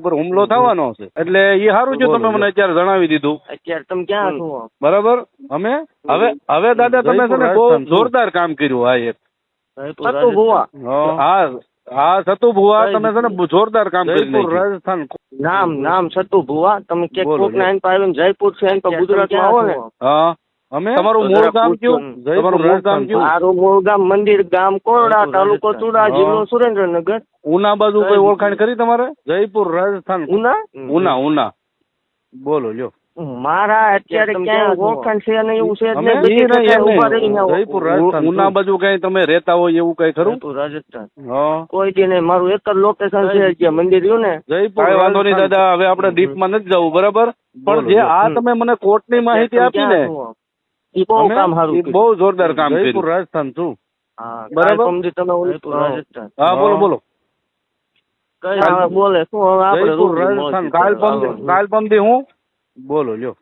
ઉપર હુમલો થવાનો છે. એટલે એ સારું છે તમે મને અત્યારે જણાવી દીધું. અત્યારે તમે ક્યાં છો? બરાબર. અમે હવે દાદા તમે છે ને બહુ જોરદાર કામ કર્યું. આ એક સતુ ભુવા. હા સતુ ભુવા તમે છે ને જોરદાર કામ કર્યું રાજસ્થાન. નામ સતુ ભુવા. તમે કે કોક ના આવીને જયપુર છે તો ગુજરાતમાં આવો ને. હા અમે તમારું મૂળ ગામ કયું? તમારું મૂળ ગામ કયું? મારું મૂળ ગામ મંદિર ગામ કોરડા, તાલુકો ચુડા, જિલ્લો સુરેન્દ્રનગર. ઉના બાજુ કોઈ ઓળખાણ કરી તમારે? જયપુર રાજસ્થાન. ઉના બોલો લ્યો. મારા અત્યારે ક્યાંય ઓળખાણ છે નહીં, એવું છે જયપુર રાજસ્થાન. ઉના બાજુ કઈ તમે રહેતા હોય એવું કઈ ખરું? રાજસ્થાન કોઈ દી નહીં. મારું એક જ લોકેશન છે જે મંદિર રહ્યું ને જયપુર. વાંધો નહીં દાદા, હવે આપણે ડીપમાં નથી જવું બરાબર. પણ જે આ તમે મને કોર્ટની માહિતી આપી ને એ બહુ કામ સારું, બહુ જોરદાર કામ કર્યું. જયપુર રાજસ્થાન છું બરાબર. રાજસ્થાન. હા બોલો. બોલે શું હવે આપણે રાજસ્થાન કાલ પમદી હું બોલો લ્યો.